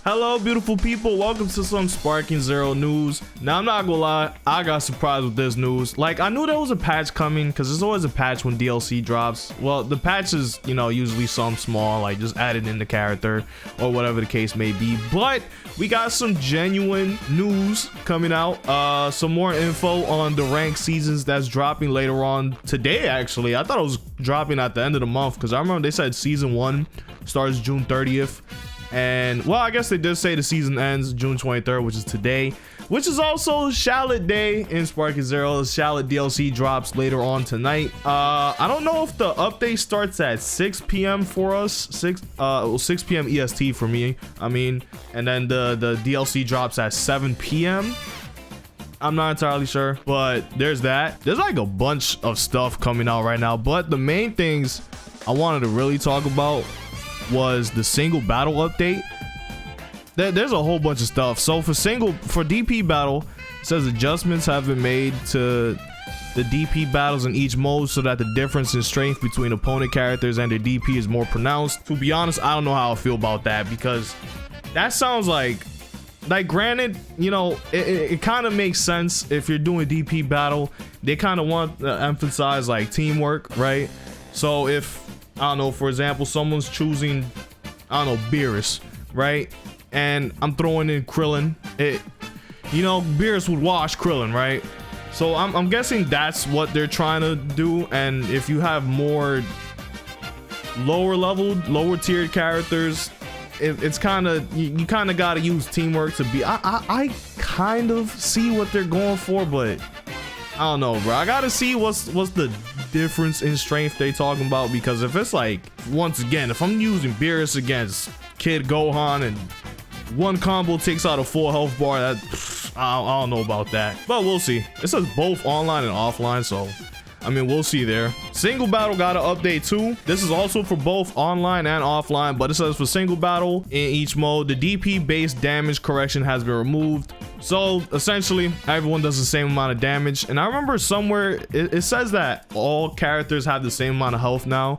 Hello, beautiful people. Welcome to some Sparking Zero news. Now, I'm not gonna lie, I got surprised with this news. Like, I knew there was a patch coming because there's always a patch when DLC drops. Well, the patch is, you know, usually some small, like just added in the character or whatever the case may be. But we got some genuine news coming out. Some more info on the ranked seasons that's dropping later on today, actually. I thought it was dropping at the end of the month because I remember they said season 1 starts June 30th. And well, I guess they did say the season ends June 23rd, which is today, which is also Shallot Day in Sparking Zero. The Shallot DLC drops later on tonight. I don't know if the update starts at 6 p.m. for us, 6 p.m. EST for me. I mean, and then the DLC drops at 7 p.m. I'm not entirely sure, but there's that. There's like a bunch of stuff coming out right now, but the main things I wanted to really talk about was the single battle update. There's a whole bunch of stuff. So for DP battle, it says adjustments have been made to the DP battles in each mode so that the difference in strength between opponent characters and their DP is more pronounced. To be honest, I don't know how I feel about that, because that sounds like granted, you know, it kind of makes sense if you're doing DP battle. They kind of want to emphasize like teamwork, right? So if, I don't know, for example, someone's choosing, I don't know, Beerus, right? And I'm throwing in Krillin. You know, Beerus would wash Krillin, right? So I'm guessing that's what they're trying to do. And if you have more lower tiered characters, it's kind of, you kind of got to use teamwork to be. I kind of see what they're going for, but I don't know, bro. I gotta see what's the difference in strength they talking about, because if it's like, once again, if I'm using Beerus against Kid Gohan and one combo takes out a full health bar, that I don't know about that, but we'll see. It says both online and offline, so I mean, we'll see there. Single battle got an update too. This is also for both online and offline, but it says for single battle in each mode, the DP based damage correction has been removed. So essentially, everyone does the same amount of damage. And I remember somewhere it says that all characters have the same amount of health now,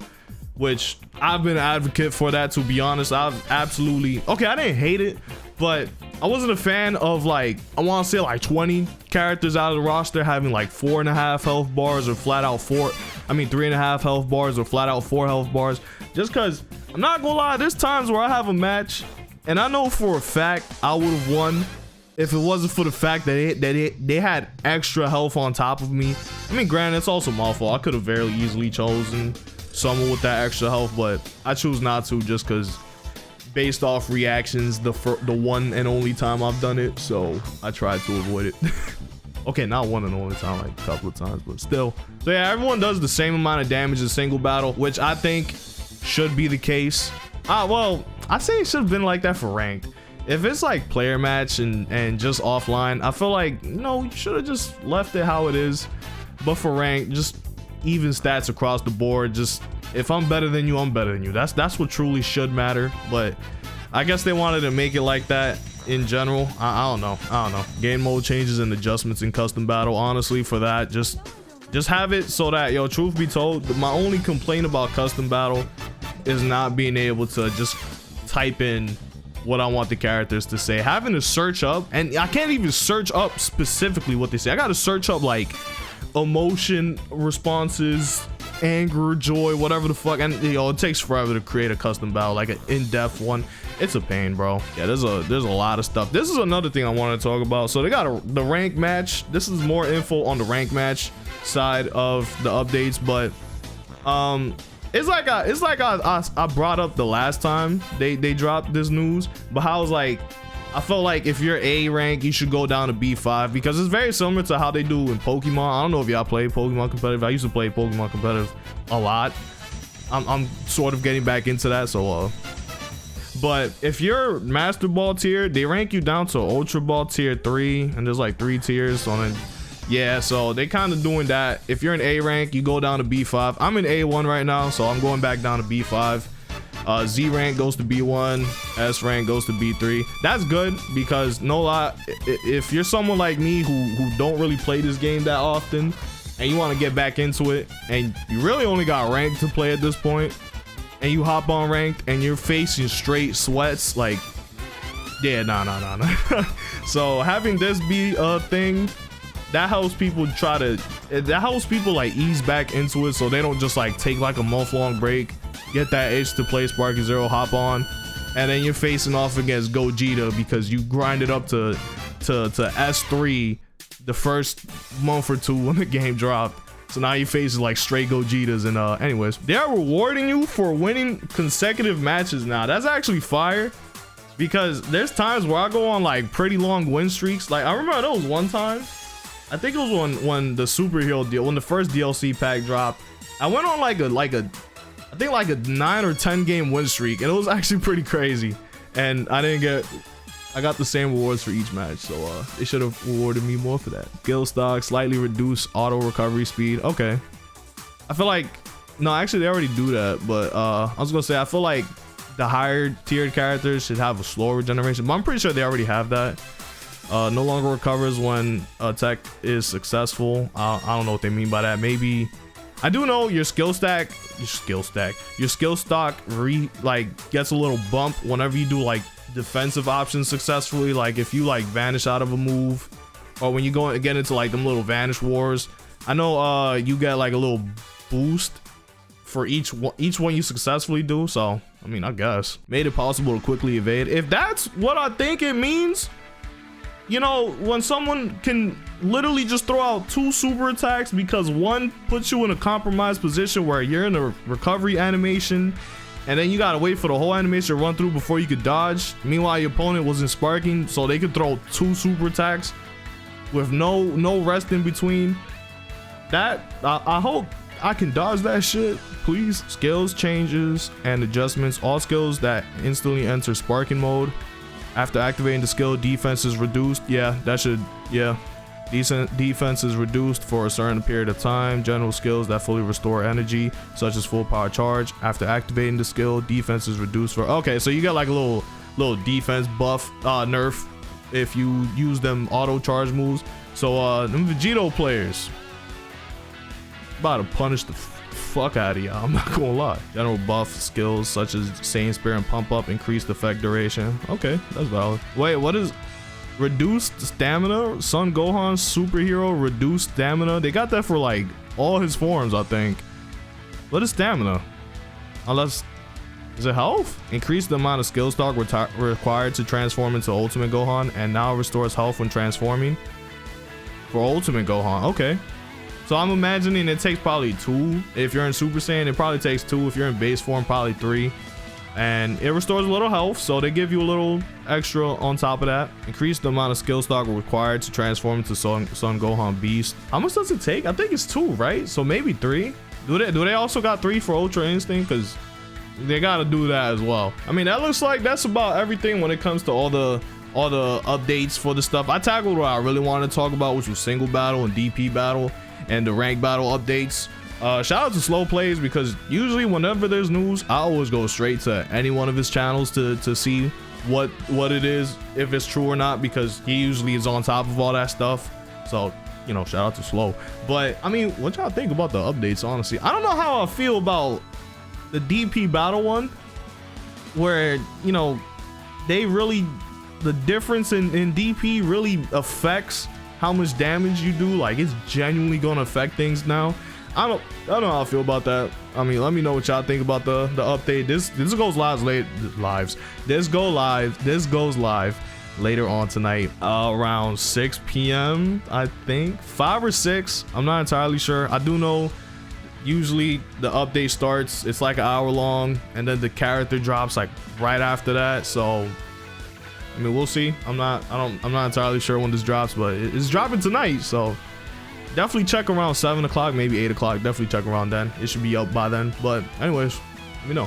which I've been an advocate for that, to be honest. I've absolutely, okay, I didn't hate it, but I wasn't a fan of, like, I want to say like 20 characters out of the roster having like 4.5 health bars or flat out 3.5 health bars or flat out 4 health bars. Just because, I'm not gonna lie, there's times where I have a match and I know for a fact I would have won if it wasn't for the fact that they had extra health on top of me. I mean, granted, it's also my fault. I could have very easily chosen someone with that extra health, but I choose not to, just because based off reactions, the one and only time I've done it, so I tried to avoid it. Okay, not one and only time, like a couple of times, but still. So yeah, everyone does the same amount of damage in single battle, which I think should be the case. Well, I say it should have been like that for ranked. If it's like player match and just offline, I feel like, you know, you should have just left it how it is. But for rank, just even stats across the board. Just, if I'm better than you, I'm better than you. That's what truly should matter. But I guess they wanted to make it like that in general. I don't know. Game mode changes and adjustments in custom battle, honestly, for that, just have it so that, yo, truth be told, my only complaint about custom battle is not being able to just type in what I want the characters to say. Having to search up, and I can't even search up specifically what they say. I gotta search up like emotion responses, anger, joy, whatever the fuck, and you know, it takes forever to create a custom battle, like an in-depth one. It's a pain, bro. Yeah, there's a lot of stuff. This is another thing I want to talk about. So they got the rank match. This is more info on the rank match side of the updates, but it's like I brought up the last time they dropped this news, but how it's like, I felt like if you're A rank, you should go down to B5, because it's very similar to how they do in Pokemon. I don't know if y'all play Pokemon competitive. I used to play Pokemon competitive a lot. I'm sort of getting back into that, so but if you're Master Ball tier, they rank you down to Ultra Ball tier 3, and there's like 3 tiers. So then, yeah, so they kind of doing that. If you're in A rank, you go down to B5. I'm in A1 right now, so I'm going back down to B5. Z rank goes to B1, S rank goes to B3. That's good, because no lie, if you're someone like me who don't really play this game that often and you want to get back into it, and you really only got ranked to play at this point, and you hop on ranked and you're facing straight sweats, like Yeah, nah. So having this be a thing, that helps people like ease back into it, so they don't just like take like a month-long break, get that itch to play Sparky Zero, hop on, and then you're facing off against Gogeta because you grinded up to S3 the first month or two when the game dropped. So now you face like straight Gogetas. And anyways, they are rewarding you for winning consecutive matches now. That's actually fire, because there's times where I go on like pretty long win streaks. Like I remember there was one time, I think it was when the superhero deal, when the first DLC pack dropped, I went on like I think like a 9 or 10 game win streak, and it was actually pretty crazy. And I got the same rewards for each match, so they should have rewarded me more for that. Skill stock, slightly reduced auto recovery speed. Okay, I feel like, no, actually they already do that, but I was gonna say I feel like the higher tiered characters should have a slower regeneration, but I'm pretty sure they already have that. No longer recovers when attack is successful. I don't know what they mean by that. Maybe I do know your skill stock gets a little bump whenever you do like defensive options successfully. Like if you like vanish out of a move, or when you get into like them little vanish wars, I know you get like a little boost for each one you successfully do. So I mean, I guess made it possible to quickly evade. If that's what I think it means, you know, when someone can literally just throw out 2 super attacks because one puts you in a compromised position where you're in a recovery animation, and then you gotta wait for the whole animation to run through before you could dodge. Meanwhile, your opponent wasn't sparking, so they could throw 2 super attacks with no rest in between. That I hope I can dodge that shit, please. Skills changes and adjustments. All skills that instantly enter sparking mode after activating the skill, defense is reduced. Yeah, that should, yeah. Decent defense is reduced for a certain period of time. General skills that fully restore energy, such as full power charge. After activating the skill, defense is reduced for, okay, so you got like a little defense buff, nerf if you use them auto charge moves. So them Vegito players about to punish the fuck out of y'all, I'm not gonna lie. General buff skills such as Saiyan Spear and Pump Up, increased effect duration. Okay, that's valid. Wait, what is reduced stamina? Son Gohan superhero reduced stamina. They got that for like all his forms, I think. What is stamina? Unless, is it health? Increase the amount of skill stock required to transform into Ultimate Gohan, and now restores health when transforming for Ultimate Gohan. Okay, so I'm imagining it takes probably 2 if you're in Super Saiyan. It probably takes 2 if you're in base form, probably 3. And it restores a little health, so they give you a little extra on top of that. Increase the amount of skill stock required to transform into Son Gohan Beast. How much does it take? I think it's 2, right? So maybe 3. Do they also got 3 for Ultra Instinct? Because they gotta do that as well. I mean, that looks like that's about everything when it comes to all the updates for the stuff. I tackled what I really wanted to talk about, which was single battle and DP battle and the rank battle updates. Shout out to Slow Plays, because usually whenever there's news, I always go straight to any one of his channels to see what it is, if it's true or not, because he usually is on top of all that stuff. So, you know, shout out to Slow. But I mean, what y'all think about the updates? Honestly, I don't know how I feel about the DP battle one, where, you know, they really, the difference in DP really affects how much damage you do. Like, it's genuinely gonna affect things now. I don't know how I feel about that. I mean, let me know what y'all think about the update. This goes live later on tonight, around 6 p.m. I think 5 or 6. I'm not entirely sure. I do know usually the update starts, it's like an hour long, and then the character drops like right after that. So I mean, we'll see. I'm not entirely sure when this drops, but it's dropping tonight, so definitely check around 7 o'clock, maybe 8 o'clock. Definitely check around then. It should be up by then. But anyways, let me know.